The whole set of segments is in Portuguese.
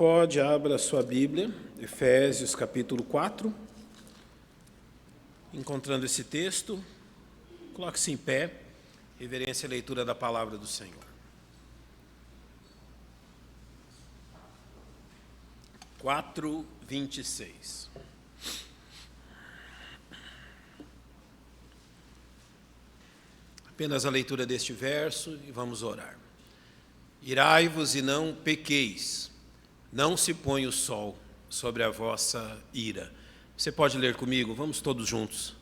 Pode, abra a sua Bíblia, Efésios capítulo 4. Encontrando esse texto, coloque-se em pé, reverência à leitura da palavra do Senhor. Quatro, 26. Apenas a leitura deste verso e vamos orar. Irai-vos e não pequeis. Não se põe o sol sobre a vossa ira. Você pode ler comigo? Vamos todos juntos.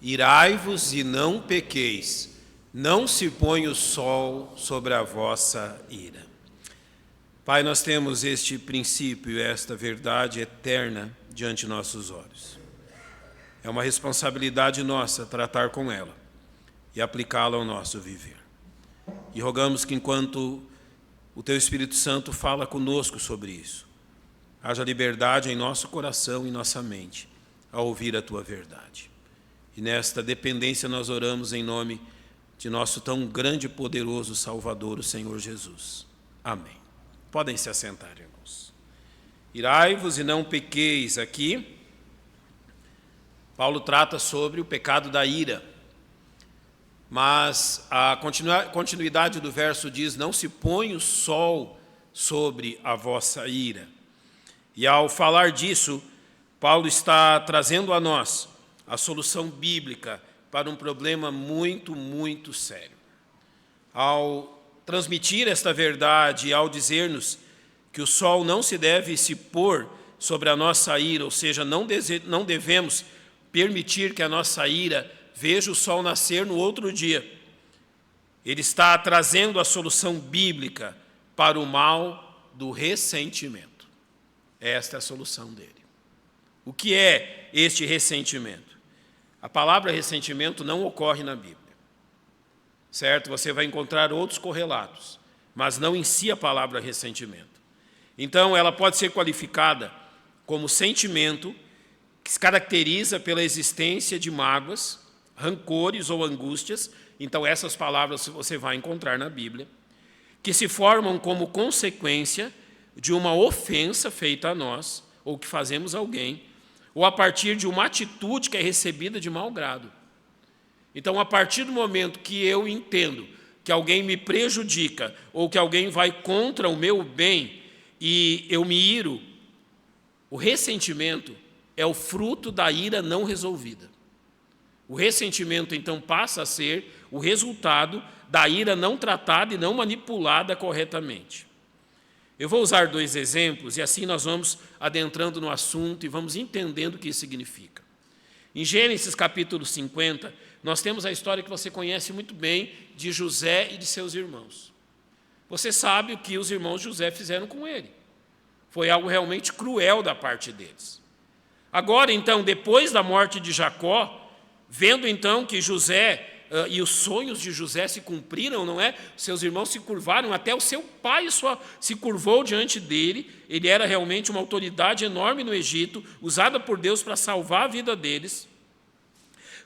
Irai-vos e não pequeis. Não se põe o sol sobre a vossa ira. Pai, nós temos este princípio, esta verdade eterna diante de nossos olhos. É uma responsabilidade nossa tratar com ela e aplicá-la ao nosso viver. E rogamos que enquanto o Teu Espírito Santo fala conosco sobre isso, haja liberdade em nosso coração e nossa mente a ouvir a Tua verdade. E nesta dependência nós oramos em nome de nosso tão grande e poderoso Salvador, o Senhor Jesus. Amém. Podem se assentar, irmãos. Irai-vos e não pequeis. Aqui, Paulo trata sobre o pecado da ira. Mas a continuidade do verso diz: não se põe o sol sobre a vossa ira. E ao falar disso, Paulo está trazendo a nós a solução bíblica para um problema muito, muito sério. Ao transmitir esta verdade e ao dizer-nos que o sol não se deve se pôr sobre a nossa ira, ou seja, não devemos permitir que a nossa ira veja o sol nascer no outro dia. Ele está trazendo a solução bíblica para o mal do ressentimento. Esta é a solução dele. O que é este ressentimento? A palavra ressentimento não ocorre na Bíblia. Certo? Você vai encontrar outros correlatos, mas não em si a palavra ressentimento. Então, ela pode ser qualificada como sentimento que se caracteriza pela existência de mágoas, rancores ou angústias. Então essas palavras você vai encontrar na Bíblia, que se formam como consequência de uma ofensa feita a nós, ou que fazemos a alguém, ou a partir de uma atitude que é recebida de mau grado. Então, a partir do momento que eu entendo que alguém me prejudica, ou que alguém vai contra o meu bem, e eu me iro, o ressentimento é o fruto da ira não resolvida. O ressentimento, então, passa a ser o resultado da ira não tratada e não manipulada corretamente. Eu vou usar dois exemplos e assim nós vamos adentrando no assunto e vamos entendendo o que isso significa. Em Gênesis capítulo 50, nós temos a história que você conhece muito bem de José e de seus irmãos. Você sabe o que os irmãos de José fizeram com ele. Foi algo realmente cruel da parte deles. Agora, então, depois da morte de Jacó, vendo então que José e os sonhos de José se cumpriram, não é? Seus irmãos se curvaram, até o seu pai se curvou diante dele. Ele era realmente uma autoridade enorme no Egito, usada por Deus para salvar a vida deles.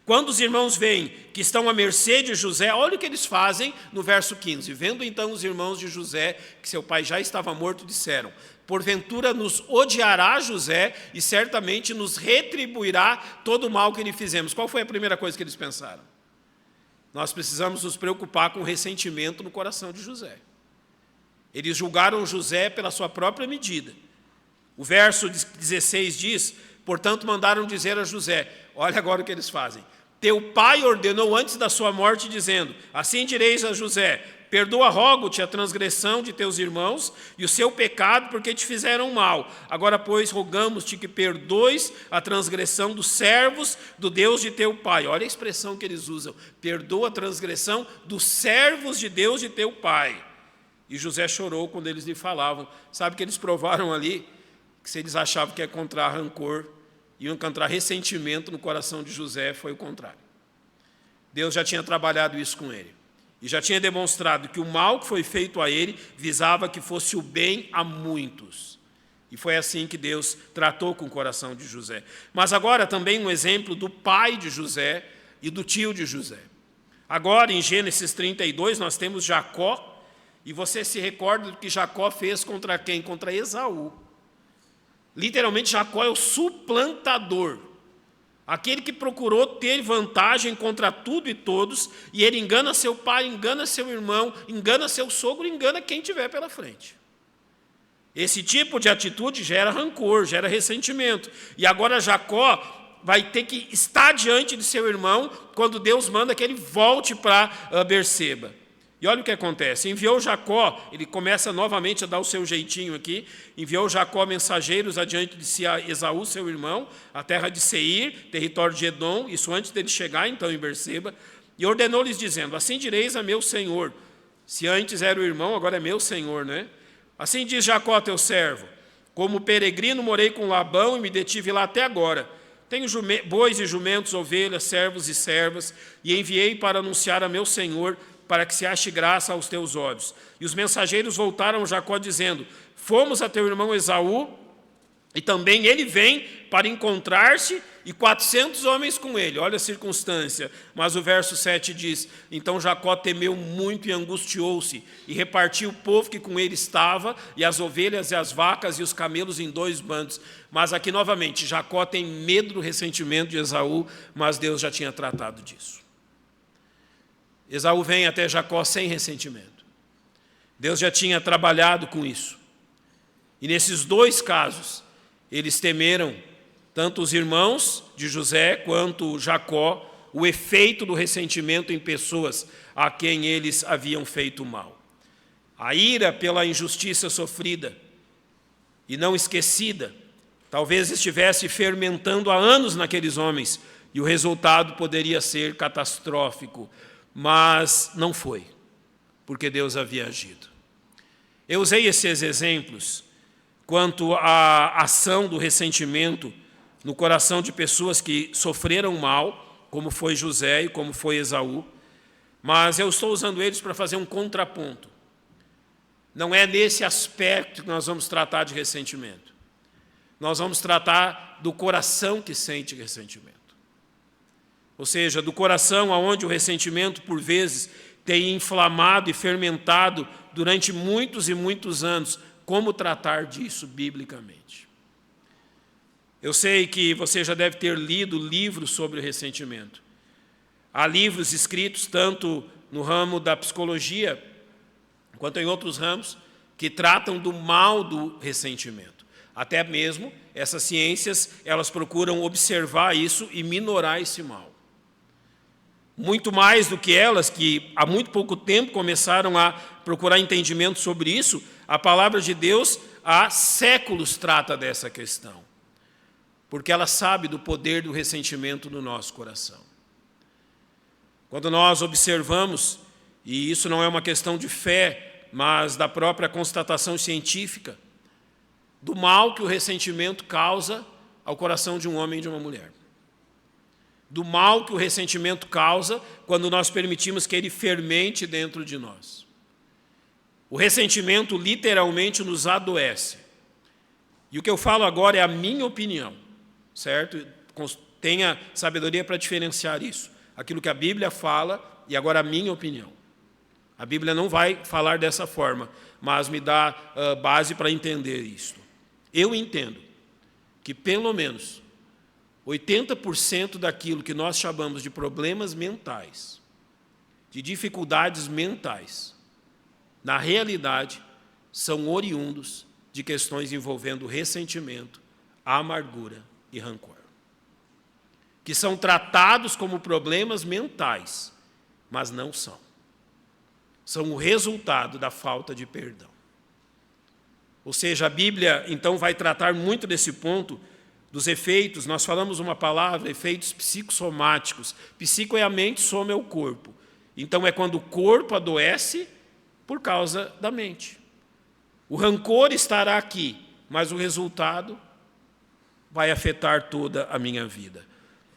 Quando os irmãos veem que estão à mercê de José, olha o que eles fazem no verso 15. Vendo então os irmãos de José que seu pai já estava morto, disseram: porventura nos odiará José e certamente nos retribuirá todo o mal que lhe fizemos. Qual foi a primeira coisa que eles pensaram? Nós precisamos nos preocupar com o ressentimento no coração de José. Eles julgaram José pela sua própria medida. O verso 16 diz: portanto mandaram dizer a José, olha agora o que eles fazem. Teu pai ordenou antes da sua morte, dizendo: assim direis a José, perdoa, rogo-te, a transgressão de teus irmãos e o seu pecado, porque te fizeram mal. Agora, pois, rogamos-te que perdoes a transgressão dos servos do Deus de teu pai. Olha a expressão que eles usam. Perdoa a transgressão dos servos de Deus de teu pai. E José chorou quando eles lhe falavam. Sabe que eles provaram ali que se eles achavam que ia encontrar rancor, iam encontrar ressentimento no coração de José, foi o contrário. Deus já tinha trabalhado isso com ele. E já tinha demonstrado que o mal que foi feito a ele visava que fosse o bem a muitos. E foi assim que Deus tratou com o coração de José. Mas agora também um exemplo do pai de José e do tio de José. Agora, em Gênesis 32, nós temos Jacó E você se recorda do que Jacó fez contra quem? Contra Esaú. Literalmente, Jacó é o suplantador. Aquele que procurou ter vantagem contra tudo e todos, e ele engana seu pai, engana seu irmão, engana seu sogro, engana quem tiver pela frente. Esse tipo de atitude gera rancor, gera ressentimento. E agora Jacó vai ter que estar diante de seu irmão quando Deus manda que ele volte para Berseba. E olha o que acontece, enviou Jacó, ele começa novamente a dar o seu jeitinho aqui, enviou Jacó mensageiros adiante de si a Esaú, seu irmão, a terra de Seir, território de Edom, isso antes dele chegar então em Berseba, e ordenou-lhes dizendo, assim direis a meu senhor, se antes era o irmão, agora é meu senhor, né? Assim diz Jacó, teu servo, como peregrino morei com Labão e me detive lá até agora, tenho bois e jumentos, ovelhas, servos e servas, e enviei para anunciar a meu senhor, para que se ache graça aos teus olhos. E os mensageiros voltaram a Jacó, dizendo, fomos a teu irmão Esaú, e também ele vem para encontrar-se, e 400 homens com ele. Olha a circunstância. Mas o verso 7 diz, então Jacó temeu muito e angustiou-se, e repartiu o povo que com ele estava, e as ovelhas e as vacas e os camelos em 2 bandos. Mas aqui novamente, Jacó tem medo do ressentimento de Esaú, mas Deus já tinha tratado disso. Esaú vem até Jacó sem ressentimento. Deus já tinha trabalhado com isso. E nesses 2 casos, eles temeram, tanto os irmãos de José quanto Jacó, o efeito do ressentimento em pessoas a quem eles haviam feito mal. A ira pela injustiça sofrida e não esquecida, talvez estivesse fermentando há anos naqueles homens, e o resultado poderia ser catastrófico. Mas não foi, porque Deus havia agido. Eu usei esses exemplos quanto à ação do ressentimento no coração de pessoas que sofreram mal, como foi José e como foi Esaú, mas eu estou usando eles para fazer um contraponto. Não é nesse aspecto que nós vamos tratar de ressentimento. Nós vamos tratar do coração que sente ressentimento. Ou seja, do coração aonde o ressentimento, por vezes, tem inflamado e fermentado durante muitos e muitos anos. Como tratar disso biblicamente? Eu sei que você já deve ter lido livros sobre o ressentimento. Há livros escritos tanto no ramo da psicologia, quanto em outros ramos, que tratam do mal do ressentimento. Até mesmo essas ciências, elas procuram observar isso e minorar esse mal. Muito mais do que elas, que há muito pouco tempo começaram a procurar entendimento sobre isso, a palavra de Deus há séculos trata dessa questão, porque ela sabe do poder do ressentimento no nosso coração. Quando nós observamos, e isso não é uma questão de fé, mas da própria constatação científica, do mal que o ressentimento causa ao coração de um homem e de uma mulher. Do mal que o ressentimento causa quando nós permitimos que ele fermente dentro de nós. O ressentimento literalmente nos adoece. E o que eu falo agora é a minha opinião, certo? Tenha sabedoria para diferenciar isso. Aquilo que a Bíblia fala e agora a minha opinião. A Bíblia não vai falar dessa forma, mas me dá base para entender isso. Eu entendo que pelo menos 80% daquilo que nós chamamos de problemas mentais, de dificuldades mentais, na realidade, são oriundos de questões envolvendo ressentimento, amargura e rancor, que são tratados como problemas mentais, mas não são. São o resultado da falta de perdão. Ou seja, a Bíblia, então, vai tratar muito desse ponto, dos efeitos. Nós falamos uma palavra, efeitos psicossomáticos. Psico é a mente, soma é o corpo. Então, é quando o corpo adoece por causa da mente. O rancor estará aqui, mas o resultado vai afetar toda a minha vida.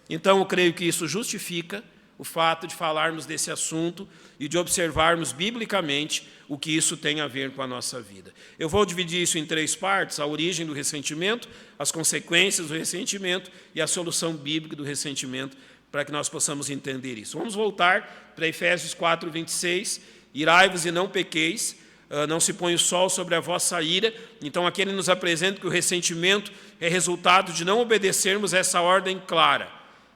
Então, eu creio que isso justifica o fato de falarmos desse assunto e de observarmos biblicamente o que isso tem a ver com a nossa vida. Eu vou dividir isso em 3 partes: a origem do ressentimento, as consequências do ressentimento e a solução bíblica do ressentimento, para que nós possamos entender isso. Vamos voltar para Efésios 4:26. Irai-vos e não pequeis. não se põe o sol sobre a vossa ira. Então aqui ele nos apresenta que o ressentimento é resultado de não obedecermos essa ordem clara.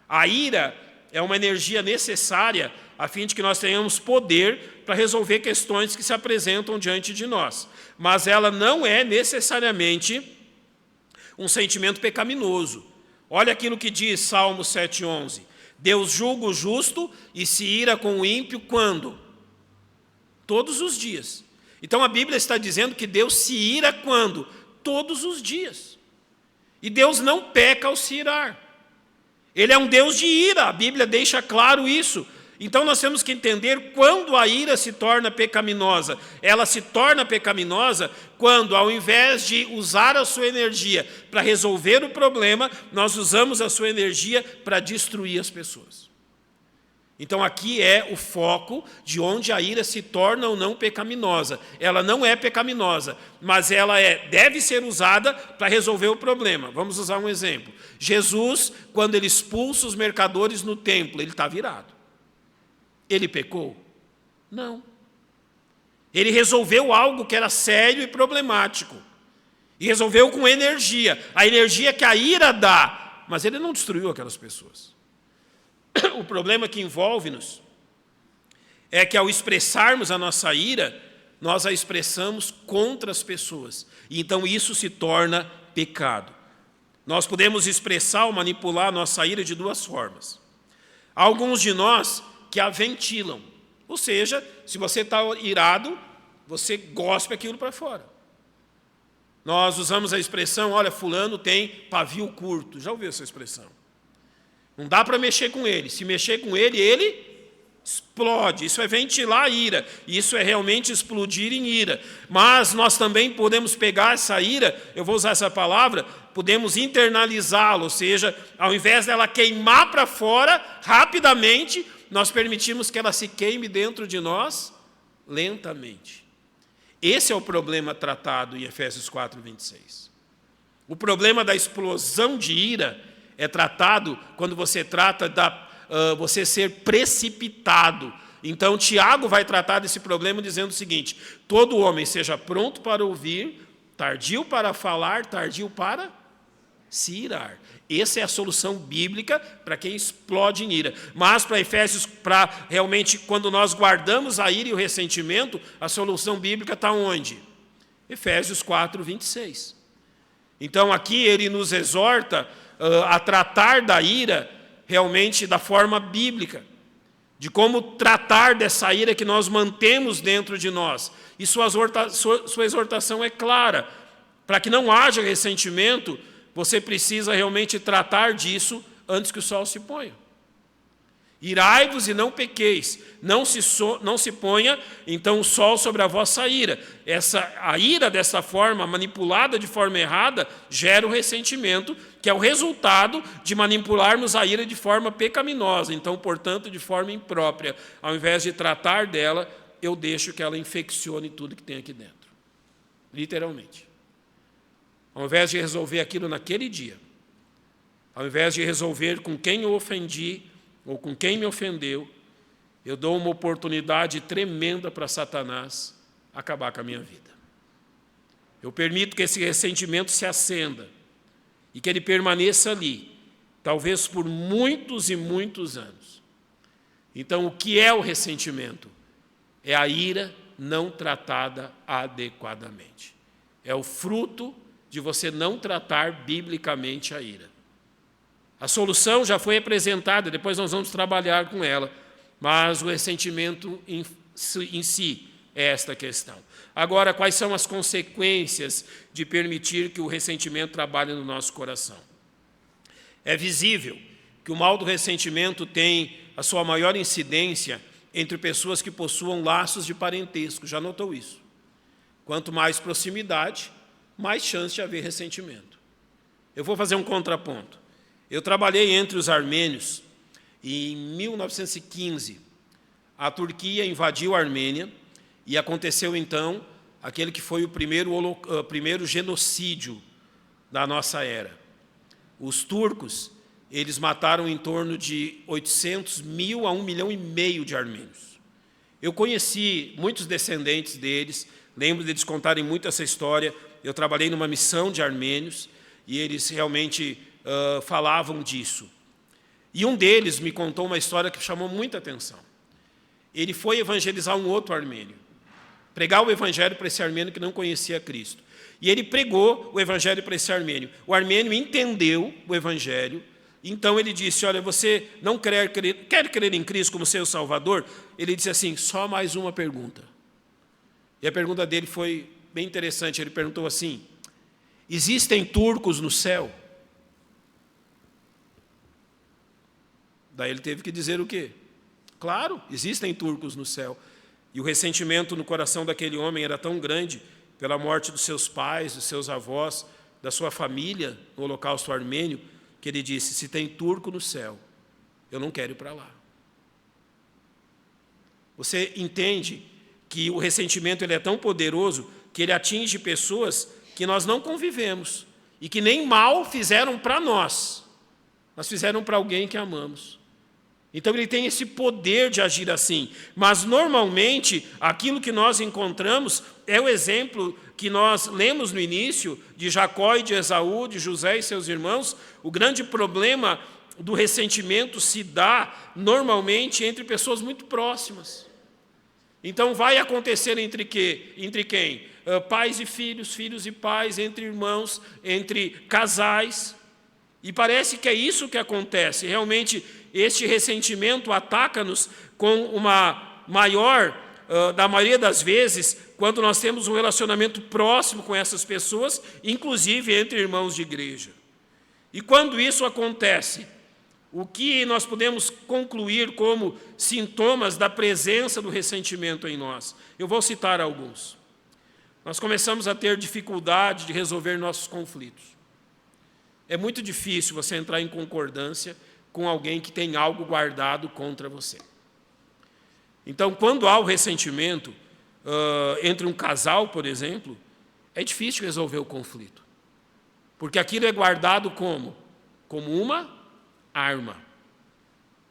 A ira é uma energia necessária a fim de que nós tenhamos poder para resolver questões que se apresentam diante de nós. Mas ela não é necessariamente um sentimento pecaminoso. Olha aquilo que diz Salmo 7,11. Deus julga o justo e se ira com o ímpio quando? Todos os dias. Então a Bíblia está dizendo que Deus se ira quando? Todos os dias. E Deus não peca ao se irar. Ele é um Deus de ira, a Bíblia deixa claro isso. Então nós temos que entender quando a ira se torna pecaminosa. Ela se torna pecaminosa quando, ao invés de usar a sua energia para resolver o problema, nós usamos a sua energia para destruir as pessoas. Então aqui é o foco de onde a ira se torna ou não pecaminosa. Ela não é pecaminosa, mas ela deve ser usada para resolver o problema. Vamos usar um exemplo. Jesus, quando ele expulsa os mercadores no templo, ele está virado. Ele pecou? Não. Ele resolveu algo que era sério e problemático. E resolveu com energia. A energia que a ira dá. Mas ele não destruiu aquelas pessoas. O problema que envolve-nos é que ao expressarmos a nossa ira, nós a expressamos contra as pessoas. E então isso se torna pecado. Nós podemos expressar ou manipular a nossa ira de duas formas. Há alguns de nós que a ventilam. Ou seja, se você está irado, você gospe aquilo para fora. Nós usamos a expressão, olha, fulano tem pavio curto. Já ouviu essa expressão? Não dá para mexer com ele. Se mexer com ele, ele explode. Isso é ventilar a ira. Isso é realmente explodir em ira. Mas nós também podemos pegar essa ira, eu vou usar essa palavra, podemos internalizá-la. Ou seja, ao invés dela queimar para fora, rapidamente, nós permitimos que ela se queime dentro de nós lentamente. Esse é o problema tratado em Efésios 4:26. O problema da explosão de ira é tratado quando você trata você ser precipitado. Então, Tiago vai tratar desse problema dizendo o seguinte: todo homem seja pronto para ouvir, tardio para falar, tardio para se irar. Essa é a solução bíblica para quem explode em ira. Mas para Efésios, para realmente, quando nós guardamos a ira e o ressentimento, a solução bíblica está onde? Efésios 4:26. Então, aqui ele nos exorta a tratar da ira realmente da forma bíblica, de como tratar dessa ira que nós mantemos dentro de nós. E sua exortação é clara. Para que não haja ressentimento, você precisa realmente tratar disso antes que o sol se ponha. Irai-vos e não pequeis, não se ponha então o sol sobre a vossa ira. A ira dessa forma, manipulada de forma errada, gera o ressentimento, que é o resultado de manipularmos a ira de forma pecaminosa, então, portanto, de forma imprópria. Ao invés de tratar dela, eu deixo que ela infeccione tudo que tem aqui dentro. Literalmente. Ao invés de resolver aquilo naquele dia, ao invés de resolver com quem eu ofendi, ou com quem me ofendeu, eu dou uma oportunidade tremenda para Satanás acabar com a minha vida. Eu permito que esse ressentimento se acenda e que ele permaneça ali, talvez por muitos e muitos anos. Então, o que é o ressentimento? É a ira não tratada adequadamente. É o fruto de você não tratar biblicamente a ira. A solução já foi apresentada, depois nós vamos trabalhar com ela, mas o ressentimento em si é esta questão. Agora, quais são as consequências de permitir que o ressentimento trabalhe no nosso coração? É visível que o mal do ressentimento tem a sua maior incidência entre pessoas que possuam laços de parentesco. Já notou isso? Quanto mais proximidade, mais chance de haver ressentimento. Eu vou fazer um contraponto. Eu trabalhei entre os armênios e em 1915. A Turquia invadiu a Armênia e aconteceu então aquele que foi o primeiro genocídio da nossa era. Os turcos, eles mataram em torno de 800 mil a 1,5 milhão de armênios. Eu conheci muitos descendentes deles, lembro deles contarem muito essa história. Eu trabalhei numa missão de armênios e eles realmente falavam disso. E um deles me contou uma história que chamou muita atenção. Ele foi evangelizar um outro armênio, pregar o evangelho para esse armênio que não conhecia Cristo. E ele pregou o evangelho para esse armênio. O armênio entendeu o evangelho. Então ele disse: olha, você não quer crer em Cristo como seu Salvador? Ele disse assim: só mais uma pergunta. E a pergunta dele foi bem interessante. Ele perguntou assim: existem turcos no céu? Daí ele teve que dizer o quê? Claro, existem turcos no céu. E o ressentimento no coração daquele homem era tão grande pela morte dos seus pais, dos seus avós, da sua família no Holocausto armênio, que ele disse: se tem turco no céu, eu não quero ir para lá. Você entende que o ressentimento ele é tão poderoso que ele atinge pessoas que nós não convivemos e que nem mal fizeram para nós, mas fizeram para alguém que amamos. Então ele tem esse poder de agir assim. Mas normalmente aquilo que nós encontramos é o exemplo que nós lemos no início de Jacó e de Esaú, de José e seus irmãos. O grande problema do ressentimento se dá normalmente entre pessoas muito próximas. Então vai acontecer entre quem? Pais e filhos, filhos e pais, entre irmãos, entre casais. E parece que é isso que acontece. Realmente, este ressentimento ataca-nos com uma maior, da maioria das vezes, quando nós temos um relacionamento próximo com essas pessoas, inclusive entre irmãos de igreja. E quando isso acontece, o que nós podemos concluir como sintomas da presença do ressentimento em nós? Eu vou citar alguns. Nós começamos a ter dificuldade de resolver nossos conflitos. É muito difícil você entrar em concordância com alguém que tem algo guardado contra você. Então, quando há o ressentimento entre um casal, por exemplo, é difícil resolver o conflito. Porque aquilo é guardado como? Como uma arma.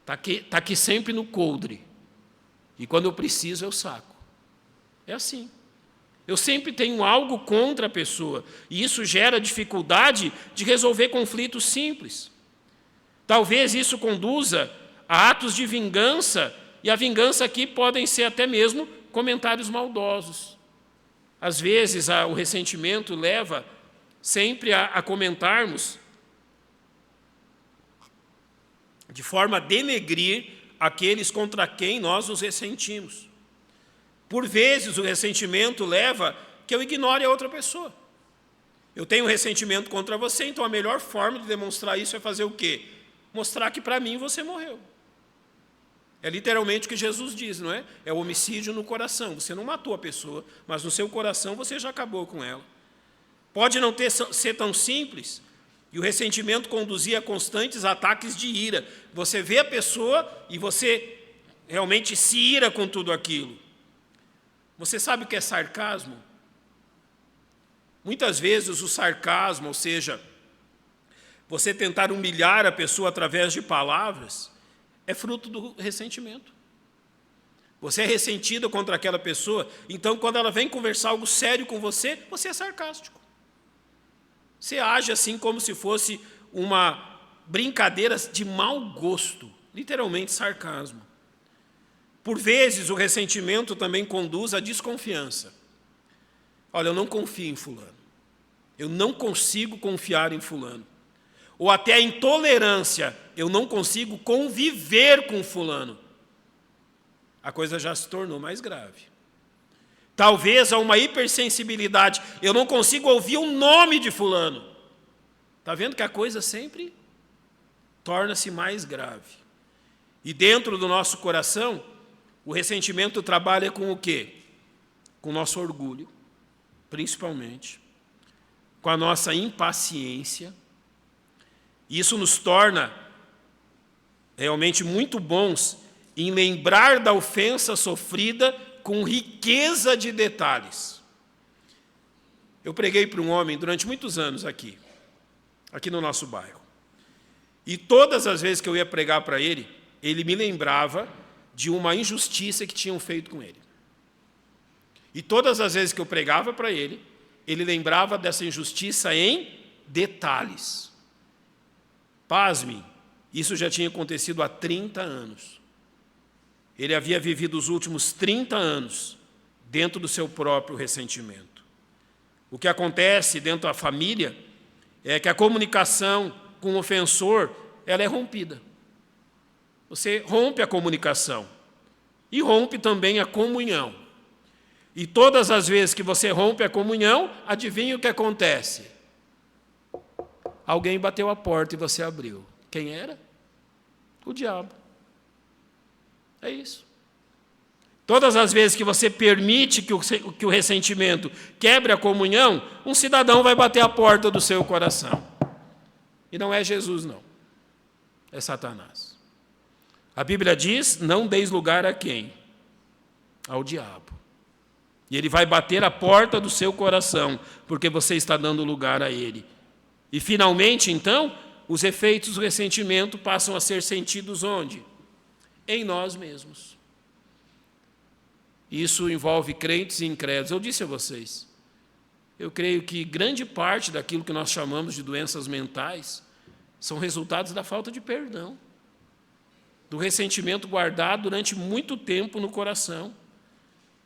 Está aqui sempre no coldre. E quando eu preciso, eu saco. É assim. Eu sempre tenho algo contra a pessoa. E isso gera dificuldade de resolver conflitos simples. Talvez isso conduza a atos de vingança. E a vingança aqui podem ser até mesmo comentários maldosos. Às vezes, o ressentimento leva sempre a comentarmos de forma a denegrir aqueles contra quem nós nos ressentimos. Por vezes, o ressentimento leva que eu ignore a outra pessoa. Eu tenho um ressentimento contra você, então a melhor forma de demonstrar isso é fazer o quê? Mostrar que para mim você morreu. É literalmente o que Jesus diz, não é? É o homicídio no coração. Você não matou a pessoa, mas no seu coração você já acabou com ela. Pode não ser tão simples, e o ressentimento conduzia a constantes ataques de ira. Você vê a pessoa e você realmente se ira com tudo aquilo. Você sabe o que é sarcasmo? Muitas vezes o sarcasmo, ou seja, você tentar humilhar a pessoa através de palavras, é fruto do ressentimento. Você é ressentido contra aquela pessoa, então quando ela vem conversar algo sério com você, você é sarcástico. Você age assim como se fosse uma brincadeira de mau gosto, literalmente sarcasmo. Por vezes, o ressentimento também conduz à desconfiança. Olha, eu não confio em fulano. Eu não consigo confiar em fulano. Ou até a intolerância. Eu não consigo conviver com fulano. A coisa já se tornou mais grave. Talvez há uma hipersensibilidade. Eu não consigo ouvir o nome de fulano. Está vendo que a coisa sempre torna-se mais grave. E dentro do nosso coração, o ressentimento trabalha com o quê? Com o nosso orgulho, principalmente. Com a nossa impaciência. Isso nos torna realmente muito bons em lembrar da ofensa sofrida com riqueza de detalhes. Eu preguei para um homem durante muitos anos aqui no nosso bairro. E todas as vezes que eu ia pregar para ele, ele me lembrava de uma injustiça que tinham feito com ele. E todas as vezes que eu pregava para ele, ele lembrava dessa injustiça em detalhes. Pasme, isso já tinha acontecido há 30 anos. Ele havia vivido os últimos 30 anos dentro do seu próprio ressentimento. O que acontece dentro da família é que a comunicação com o ofensor, ela é rompida. Você rompe a comunicação e rompe também a comunhão. E todas as vezes que você rompe a comunhão, adivinha o que acontece? Alguém bateu a porta e você abriu. Quem era? O diabo. É isso. Todas as vezes que você permite que o ressentimento quebre a comunhão, um cidadão vai bater a porta do seu coração. E não é Jesus, não. É Satanás. A Bíblia diz, não deis lugar a quem? Ao diabo. E ele vai bater a porta do seu coração, porque você está dando lugar a ele. E finalmente, então, os efeitos do ressentimento passam a ser sentidos onde? Em nós mesmos. Isso envolve crentes e incrédulos. Eu disse a vocês, eu creio que grande parte daquilo que nós chamamos de doenças mentais são resultados da falta de perdão, do ressentimento guardado durante muito tempo no coração,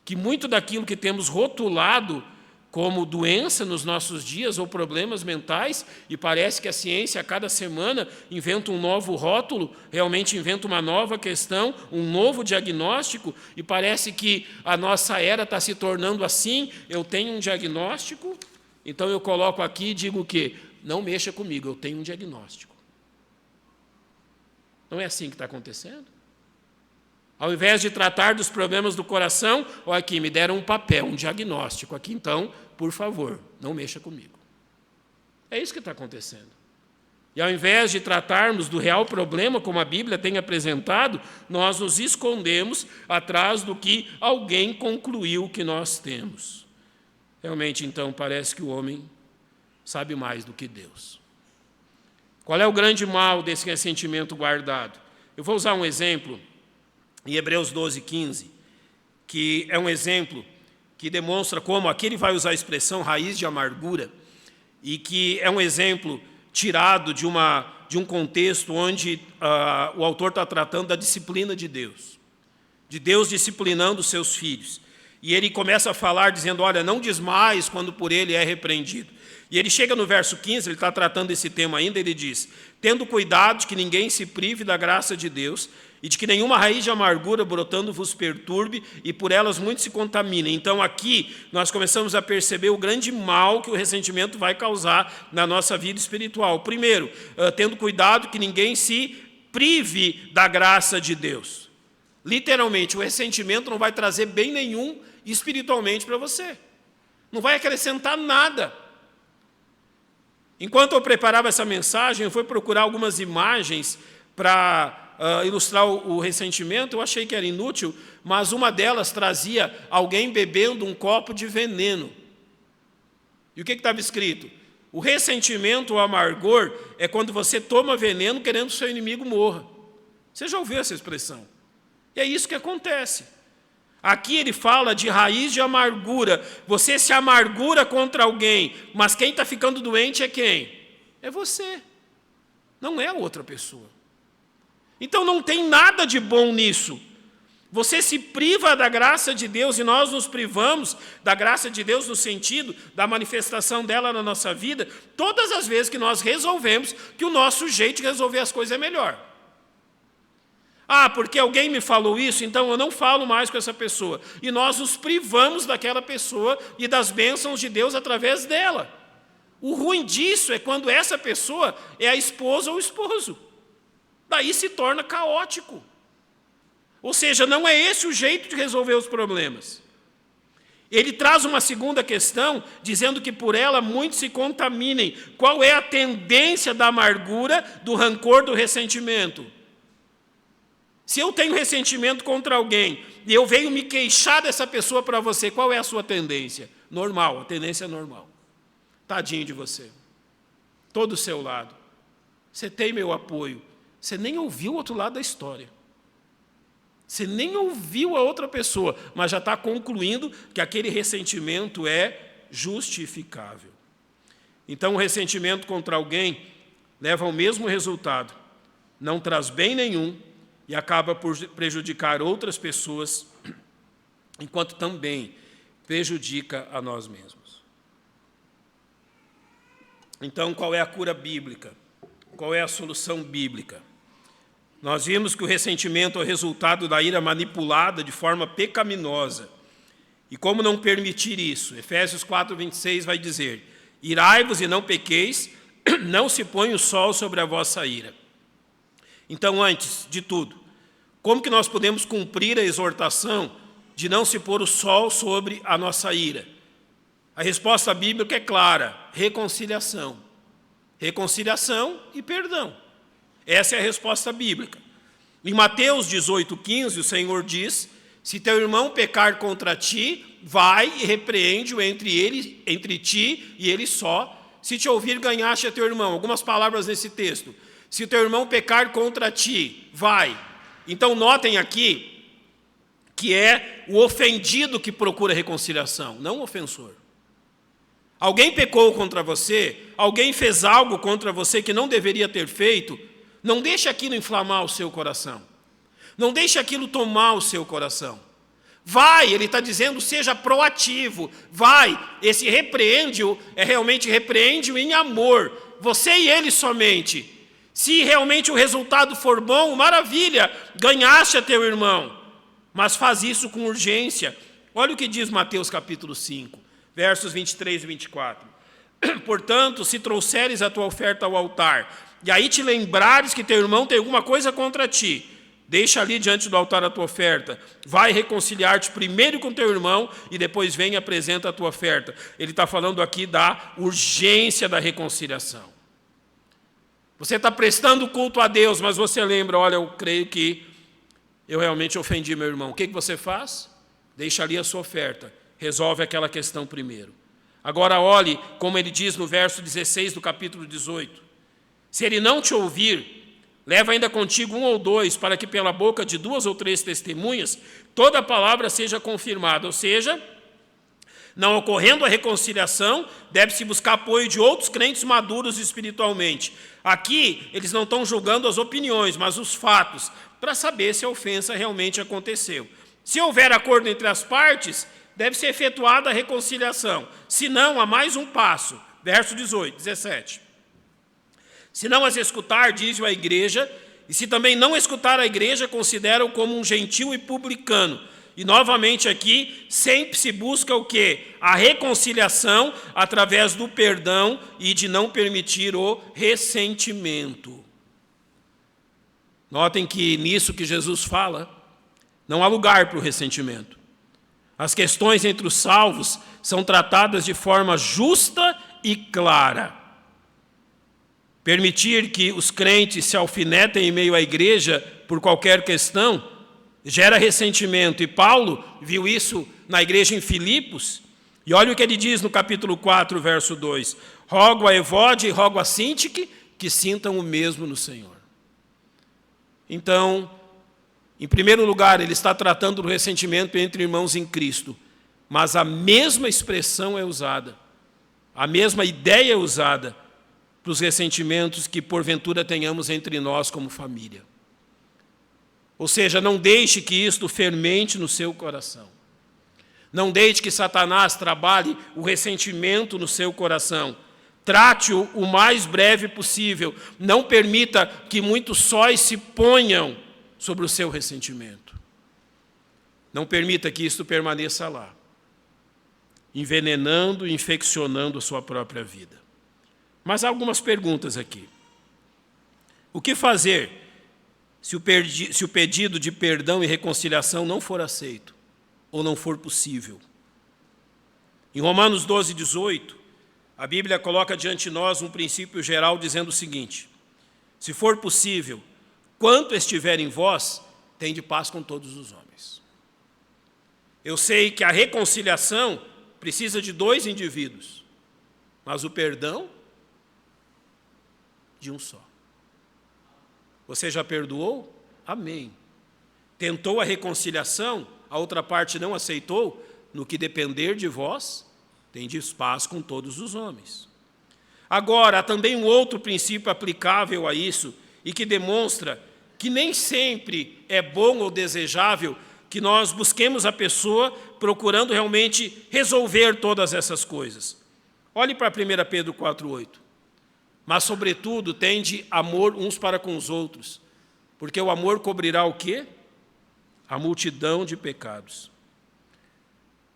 que muito daquilo que temos rotulado como doença nos nossos dias ou problemas mentais, e parece que a ciência a cada semana inventa um novo rótulo, realmente inventa uma nova questão, um novo diagnóstico, e parece que a nossa era está se tornando assim, eu tenho um diagnóstico, então eu coloco aqui e digo o quê? Não mexa comigo, eu tenho um diagnóstico. Não é assim que está acontecendo? Ao invés de tratar dos problemas do coração, olha aqui, me deram um papel, um diagnóstico aqui, então, por favor, não mexa comigo. É isso que está acontecendo. E ao invés de tratarmos do real problema, como a Bíblia tem apresentado, nós nos escondemos atrás do que alguém concluiu que nós temos. Realmente, então, parece que o homem sabe mais do que Deus. Qual é o grande mal desse ressentimento guardado? Eu vou usar um exemplo em Hebreus 12, 15, que é um exemplo que demonstra como, aqui ele vai usar a expressão raiz de amargura, e que é um exemplo tirado de um contexto onde o autor está tratando da disciplina de Deus disciplinando os seus filhos. E ele começa a falar dizendo, olha, não desmaies quando por ele é repreendido. E ele chega no verso 15, ele está tratando esse tema ainda, ele diz, tendo cuidado de que ninguém se prive da graça de Deus, e de que nenhuma raiz de amargura brotando vos perturbe, e por elas muitos se contaminem. Então aqui nós começamos a perceber o grande mal que o ressentimento vai causar na nossa vida espiritual. Primeiro, tendo cuidado que ninguém se prive da graça de Deus. Literalmente, o ressentimento não vai trazer bem nenhum espiritualmente para você. Não vai acrescentar nada. Enquanto eu preparava essa mensagem, eu fui procurar algumas imagens para ilustrar o ressentimento. Eu achei que era inútil, mas uma delas trazia alguém bebendo um copo de veneno. E o que estava escrito? O ressentimento, o amargor, é quando você toma veneno querendo que o seu inimigo morra. Você já ouviu essa expressão? E é isso que acontece. Aqui ele fala de raiz de amargura. Você se amargura contra alguém, mas quem está ficando doente é quem? É você. Não é a outra pessoa. Então não tem nada de bom nisso. Você se priva da graça de Deus, e nós nos privamos da graça de Deus no sentido da manifestação dela na nossa vida, todas as vezes que nós resolvemos que o nosso jeito de resolver as coisas é melhor. Ah, porque alguém me falou isso, então eu não falo mais com essa pessoa. E nós nos privamos daquela pessoa e das bênçãos de Deus através dela. O ruim disso é quando essa pessoa é a esposa ou o esposo. Daí se torna caótico. Ou seja, não é esse o jeito de resolver os problemas. Ele traz uma segunda questão, dizendo que por ela muitos se contaminem. Qual é a tendência da amargura, do rancor, do ressentimento? Se eu tenho ressentimento contra alguém e eu venho me queixar dessa pessoa para você, qual é a sua tendência? Normal, a tendência é normal. Tadinho de você. Todo o seu lado. Você tem meu apoio. Você nem ouviu o outro lado da história. Você nem ouviu a outra pessoa, mas já está concluindo que aquele ressentimento é justificável. Então, o ressentimento contra alguém leva ao mesmo resultado, não traz bem nenhum e acaba por prejudicar outras pessoas, enquanto também prejudica a nós mesmos. Então, qual é a cura bíblica? Qual é a solução bíblica? Nós vimos que o ressentimento é o resultado da ira manipulada de forma pecaminosa. E como não permitir isso? Efésios 4:26 vai dizer: irai-vos e não pequeis, não se põe o sol sobre a vossa ira. Então, antes de tudo, como que nós podemos cumprir a exortação de não se pôr o sol sobre a nossa ira? A resposta bíblica é clara: reconciliação. Reconciliação e perdão. Essa é a resposta bíblica. Em Mateus 18:15, o Senhor diz: se teu irmão pecar contra ti, vai e repreende-o entre ti e ele só. Se te ouvir, ganhaste a teu irmão. Algumas palavras nesse texto. Se teu irmão pecar contra ti, vai. Então, notem aqui que é o ofendido que procura reconciliação, não o ofensor. Alguém pecou contra você, alguém fez algo contra você que não deveria ter feito, não deixe aquilo inflamar o seu coração. Não deixe aquilo tomar o seu coração. Vai, ele está dizendo, seja proativo. Vai, esse repreende-o é realmente repreende-o em amor. Você e ele somente. Se realmente o resultado for bom, maravilha, ganhaste a teu irmão. Mas faz isso com urgência. Olha o que diz Mateus capítulo 5, versos 23 e 24. Portanto, se trouxeres a tua oferta ao altar, e aí te lembrares que teu irmão tem alguma coisa contra ti, deixa ali diante do altar a tua oferta, vai reconciliar-te primeiro com teu irmão e depois vem e apresenta a tua oferta. Ele está falando aqui da urgência da reconciliação. Você está prestando culto a Deus, mas você lembra, olha, eu creio que eu realmente ofendi meu irmão. O que você faz? Deixa ali a sua oferta, resolve aquela questão primeiro. Agora olhe como ele diz no verso 16 do capítulo 18. Se ele não te ouvir, leva ainda contigo 1 ou 2, para que pela boca de 2 ou 3 testemunhas, toda a palavra seja confirmada. Ou seja, não ocorrendo a reconciliação, deve-se buscar apoio de outros crentes maduros espiritualmente. Aqui, eles não estão julgando as opiniões, mas os fatos, para saber se a ofensa realmente aconteceu. Se houver acordo entre as partes, deve ser efetuada a reconciliação. Se não, há mais um passo. Verso 18, 17. Se não as escutar, diz-o a igreja, e se também não escutar a igreja, considera-o como um gentil e publicano. E novamente aqui, sempre se busca o quê? A reconciliação através do perdão e de não permitir o ressentimento. Notem que nisso que Jesus fala, não há lugar para o ressentimento. As questões entre os salvos são tratadas de forma justa e clara. Permitir que os crentes se alfinetem em meio à igreja por qualquer questão gera ressentimento. E Paulo viu isso na igreja em Filipos. E olha o que ele diz no capítulo 4, verso 2. Rogo a Evode e rogo a Sintique que sintam o mesmo no Senhor. Então, em primeiro lugar, ele está tratando do ressentimento entre irmãos em Cristo. Mas a mesma expressão é usada, a mesma ideia é usada para os ressentimentos que porventura tenhamos entre nós como família. Ou seja, não deixe que isto fermente no seu coração. Não deixe que Satanás trabalhe o ressentimento no seu coração. Trate-o o mais breve possível. Não permita que muitos sóis se ponham sobre o seu ressentimento. Não permita que isto permaneça lá, envenenando e infeccionando a sua própria vida. Mas há algumas perguntas aqui. O que fazer se o pedido de perdão e reconciliação não for aceito ou não for possível? Em Romanos 12, 18, a Bíblia coloca diante de nós um princípio geral dizendo o seguinte: se for possível, quanto estiver em vós, tende paz com todos os homens. Eu sei que a reconciliação precisa de 2 indivíduos, mas o perdão de um só. Você já perdoou? Amém. tentou a reconciliação, a outra parte não aceitou, no que depender de vós, tendes paz com todos os homens. Agora, há também um outro princípio aplicável a isso, e que demonstra que nem sempre é bom ou desejável que nós busquemos a pessoa procurando realmente resolver todas essas coisas. Olhe para 1 Pedro 4,8. Mas, sobretudo, tende amor uns para com os outros, porque o amor cobrirá o quê? A multidão de pecados.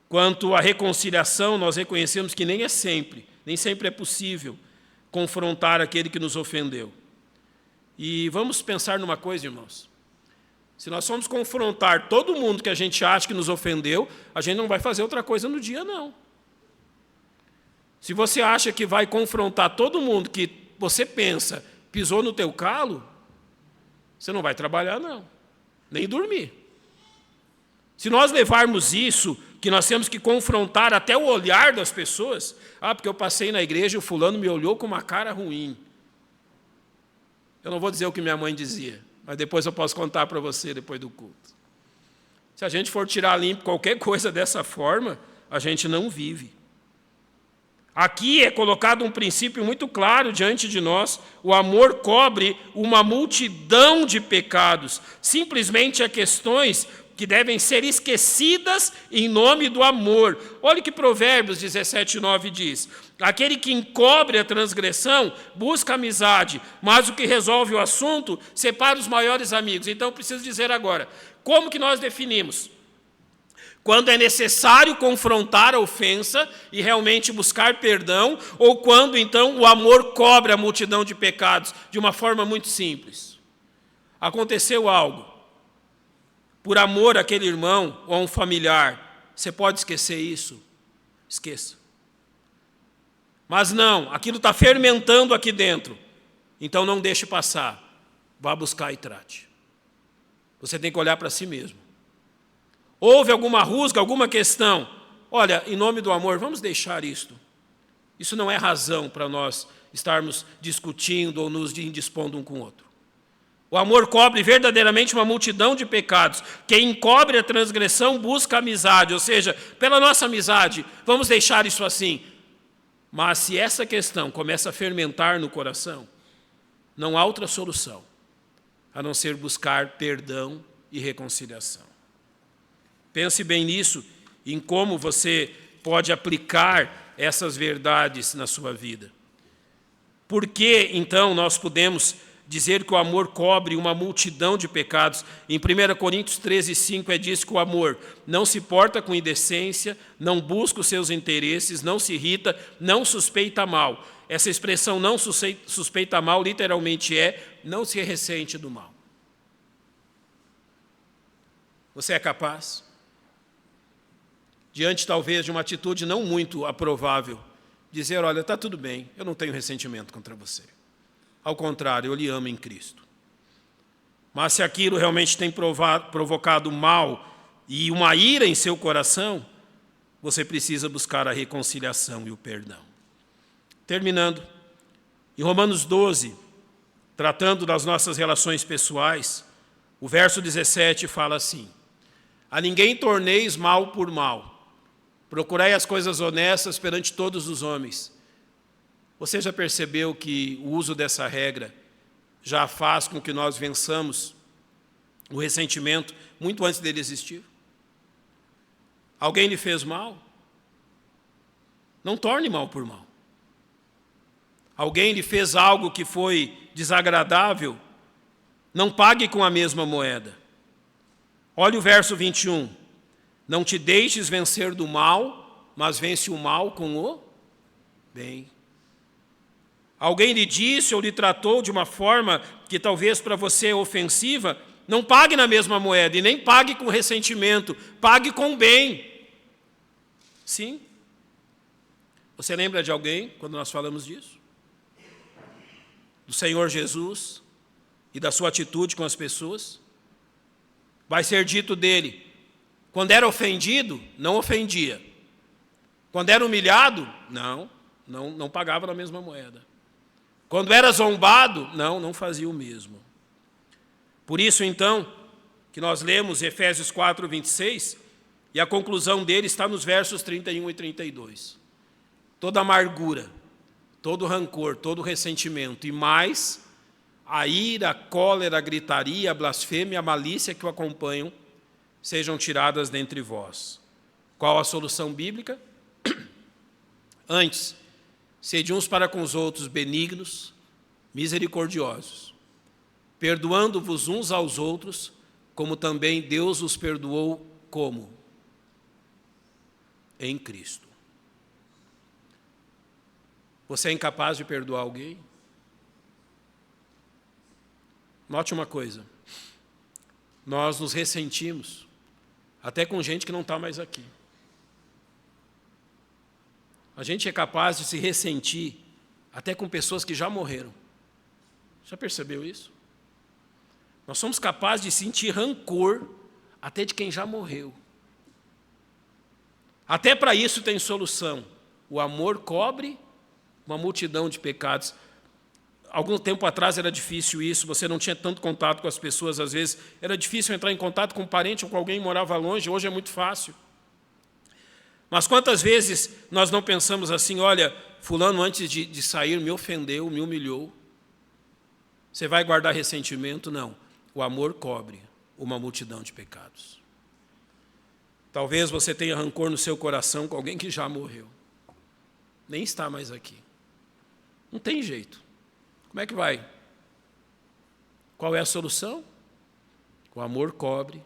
Quanto à reconciliação, nós reconhecemos que nem sempre é possível confrontar aquele que nos ofendeu. E vamos pensar numa coisa, irmãos. Se nós formos confrontar todo mundo que a gente acha que nos ofendeu, a gente não vai fazer outra coisa no dia, não. Se você acha que vai confrontar todo mundo que você pensa pisou no teu calo, você não vai trabalhar, não. Nem dormir. Se nós levarmos isso, que nós temos que confrontar até o olhar das pessoas, porque eu passei na igreja e o fulano me olhou com uma cara ruim. Eu não vou dizer o que minha mãe dizia, mas depois eu posso contar para você depois do culto. Se a gente for tirar limpo qualquer coisa dessa forma, a gente não vive. Aqui é colocado um princípio muito claro diante de nós: o amor cobre uma multidão de pecados. Simplesmente há questões que devem ser esquecidas em nome do amor. Olha o que Provérbios 17:9 diz: aquele que encobre a transgressão busca amizade, mas o que resolve o assunto separa os maiores amigos. Então, eu preciso dizer agora, como que nós definimos? Quando é necessário confrontar a ofensa e realmente buscar perdão, ou quando, então, o amor cobre a multidão de pecados, de uma forma muito simples. Aconteceu algo, por amor àquele irmão ou a um familiar, você pode esquecer isso? Esqueça. Mas não, aquilo está fermentando aqui dentro, então não deixe passar, vá buscar e trate. Você tem que olhar para si mesmo. Houve alguma rusga, alguma questão? Olha, em nome do amor, vamos deixar isto. Isso não é razão para nós estarmos discutindo ou nos indispondo um com o outro. O amor cobre verdadeiramente uma multidão de pecados. Quem encobre a transgressão busca amizade, ou seja, pela nossa amizade, vamos deixar isso assim. Mas se essa questão começa a fermentar no coração, não há outra solução, a não ser buscar perdão e reconciliação. Pense bem nisso, em como você pode aplicar essas verdades na sua vida. Por que, então, nós podemos dizer que o amor cobre uma multidão de pecados? Em 1 Coríntios 13:5 diz que o amor não se porta com indecência, não busca os seus interesses, não se irrita, não suspeita mal. Essa expressão não suspeita mal literalmente não se ressente do mal. Você é capaz, diante talvez de uma atitude não muito aprovável, dizer: olha, está tudo bem, eu não tenho ressentimento contra você. Ao contrário, eu lhe amo em Cristo. Mas se aquilo realmente tem provocado mal e uma ira em seu coração, você precisa buscar a reconciliação e o perdão. Terminando, em Romanos 12, tratando das nossas relações pessoais, o verso 17 fala assim: a ninguém torneis mal por mal, procurai as coisas honestas perante todos os homens. Você já percebeu que o uso dessa regra já faz com que nós vençamos o ressentimento muito antes dele existir? Alguém lhe fez mal? Não torne mal por mal. Alguém lhe fez algo que foi desagradável? Não pague com a mesma moeda. Olha o verso 21. Não te deixes vencer do mal, mas vence o mal com o bem. Alguém lhe disse ou lhe tratou de uma forma que talvez para você é ofensiva, não pague na mesma moeda e nem pague com ressentimento, pague com bem. Sim. Você lembra de alguém quando nós falamos disso? Do Senhor Jesus e da sua atitude com as pessoas? Vai ser dito dele: quando era ofendido, não ofendia. Quando era humilhado, não pagava na mesma moeda. Quando era zombado, não fazia o mesmo. Por isso, então, que nós lemos, Efésios 4, 26, e a conclusão dele está nos versos 31 e 32. Toda amargura, todo rancor, todo ressentimento, e mais a ira, a cólera, a gritaria, a blasfêmia, a malícia que o acompanham, sejam tiradas dentre vós. Qual a solução bíblica? Antes, sede uns para com os outros benignos, misericordiosos, perdoando-vos uns aos outros, como também Deus os perdoou como? Em Cristo. Você é incapaz de perdoar alguém? Note uma coisa, nós nos ressentimos, até com gente que não está mais aqui. A gente é capaz de se ressentir até com pessoas que já morreram. Já percebeu isso? Nós somos capazes de sentir rancor até de quem já morreu. Até para isso tem solução. O amor cobre uma multidão de pecados. Algum tempo atrás era difícil isso, você não tinha tanto contato com as pessoas, às vezes era difícil entrar em contato com um parente ou com alguém que morava longe, hoje é muito fácil. Mas quantas vezes nós não pensamos assim, olha, fulano antes de sair me ofendeu, me humilhou. Você vai guardar ressentimento? Não. O amor cobre uma multidão de pecados. Talvez você tenha rancor no seu coração com alguém que já morreu. Nem está mais aqui. Não tem jeito. Como é que vai? Qual é a solução? O amor cobre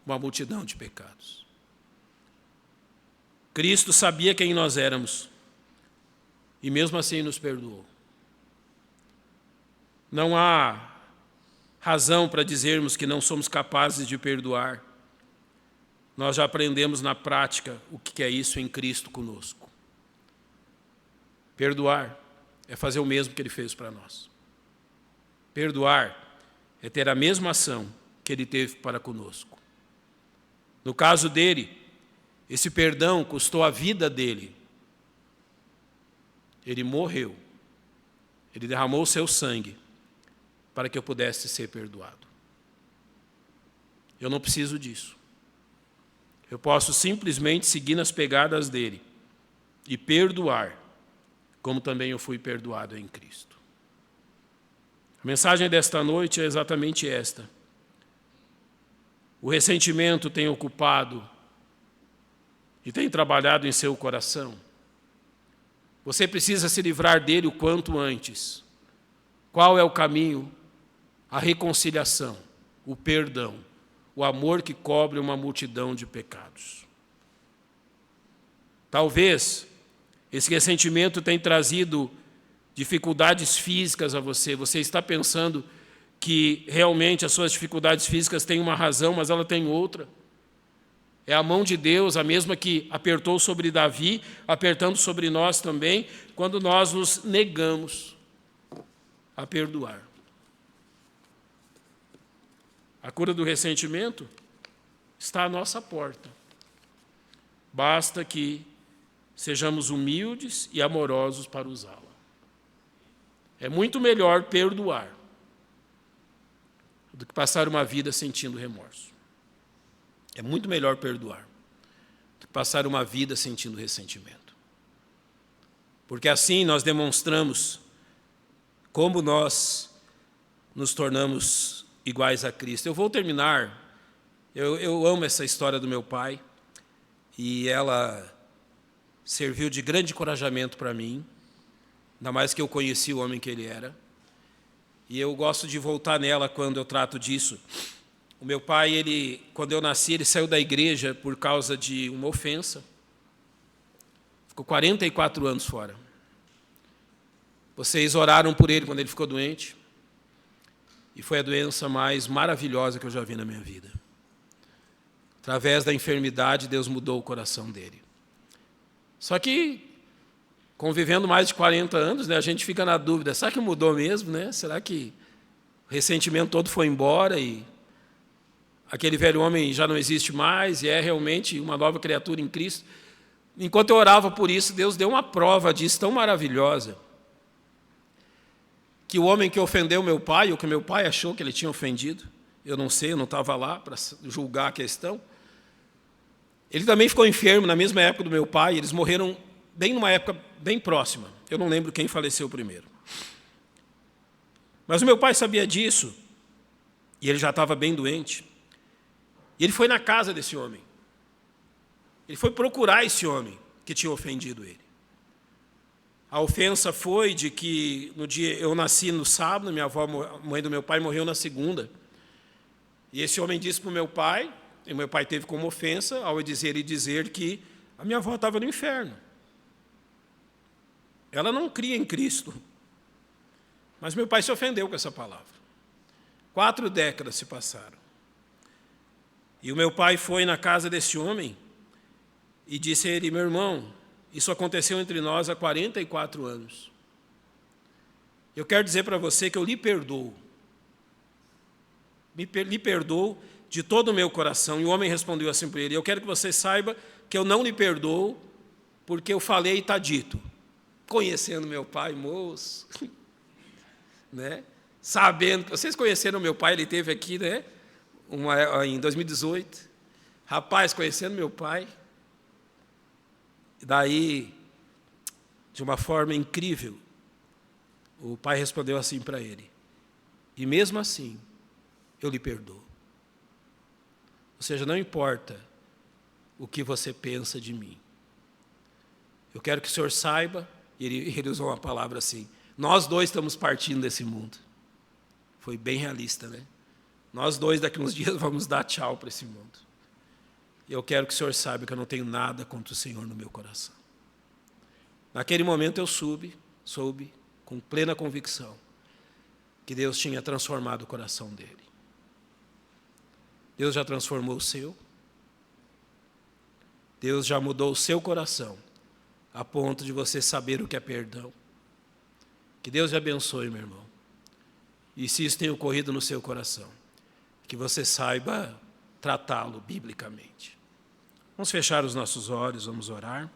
uma multidão de pecados. Cristo sabia quem nós éramos e mesmo assim nos perdoou. Não há razão para dizermos que não somos capazes de perdoar. Nós já aprendemos na prática o que é isso em Cristo conosco. Perdoar é fazer o mesmo que Ele fez para nós. Perdoar é ter a mesma ação que Ele teve para conosco. No caso dele, esse perdão custou a vida dele. Ele morreu. Ele derramou o seu sangue para que eu pudesse ser perdoado. Eu não preciso disso. Eu posso simplesmente seguir nas pegadas dele e perdoar, como também eu fui perdoado em Cristo. A mensagem desta noite é exatamente esta. O ressentimento tem ocupado e tem trabalhado em seu coração. Você precisa se livrar dele o quanto antes. Qual é o caminho? A reconciliação, o perdão, o amor que cobre uma multidão de pecados. Talvez esse ressentimento tenha trazido dificuldades físicas a você. Você está pensando que realmente as suas dificuldades físicas têm uma razão, mas ela tem outra. É a mão de Deus, a mesma que apertou sobre Davi, apertando sobre nós também, quando nós nos negamos a perdoar. A cura do ressentimento está à nossa porta. Basta que sejamos humildes e amorosos para usá-la. É muito melhor perdoar do que passar uma vida sentindo remorso. É muito melhor perdoar do que passar uma vida sentindo ressentimento. Porque assim nós demonstramos como nós nos tornamos iguais a Cristo. Eu vou terminar. Eu amo essa história do meu pai e ela serviu de grande encorajamento para mim, ainda mais que eu conheci o homem que ele era. E eu gosto de voltar nela quando eu trato disso. O meu pai, quando eu nasci, ele saiu da igreja por causa de uma ofensa. Ficou 44 anos fora. Vocês oraram por ele quando ele ficou doente. E foi a doença mais maravilhosa que eu já vi na minha vida. Através da enfermidade, Deus mudou o coração dele. Só que, convivendo mais de 40 anos, né, a gente fica na dúvida, será que mudou mesmo? Né? Será que o ressentimento todo foi embora e aquele velho homem já não existe mais e é realmente uma nova criatura em Cristo? Enquanto eu orava por isso, Deus deu uma prova disso tão maravilhosa, que o homem que ofendeu meu pai, ou que meu pai achou que ele tinha ofendido, eu não sei, eu não estava lá para julgar a questão. Ele também ficou enfermo na mesma época do meu pai, eles morreram bem numa época bem próxima. Eu não lembro quem faleceu primeiro. Mas o meu pai sabia disso, e ele já estava bem doente. E ele foi na casa desse homem. Ele foi procurar esse homem que tinha ofendido ele. A ofensa foi de que no dia eu nasci no sábado, minha avó, mãe do meu pai, morreu na segunda. E esse homem disse para o meu pai, e meu pai teve como ofensa, ao dizer que a minha avó estava no inferno. Ela não cria em Cristo. Mas meu pai se ofendeu com essa palavra. 4 décadas se passaram. E o meu pai foi na casa desse homem e disse a ele: meu irmão, isso aconteceu entre nós há 44 anos. Eu quero dizer para você que eu lhe perdoo. Lhe perdoo de todo o meu coração. E o homem respondeu assim para ele: eu quero que você saiba que eu não lhe perdoo porque eu falei e está dito. Conhecendo meu pai, moço, né? Sabendo que vocês conheceram meu pai, ele teve aqui, né? Em 2018. Rapaz, conhecendo meu pai. Daí, de uma forma incrível, o pai respondeu assim para ele: e mesmo assim, eu lhe perdoo. Ou seja, não importa o que você pensa de mim. Eu quero que o senhor saiba, e ele usou uma palavra assim: nós dois estamos partindo desse mundo. Foi bem realista, né? Nós dois, daqui a uns dias, vamos dar tchau para esse mundo. E eu quero que o senhor saiba que eu não tenho nada contra o Senhor no meu coração. Naquele momento eu soube, com plena convicção, que Deus tinha transformado o coração dele. Deus já transformou o seu. Deus já mudou o seu coração, a ponto de você saber o que é perdão. Que Deus te abençoe, meu irmão. E se isso tem ocorrido no seu coração, que você saiba tratá-lo biblicamente. Vamos fechar os nossos olhos, vamos orar.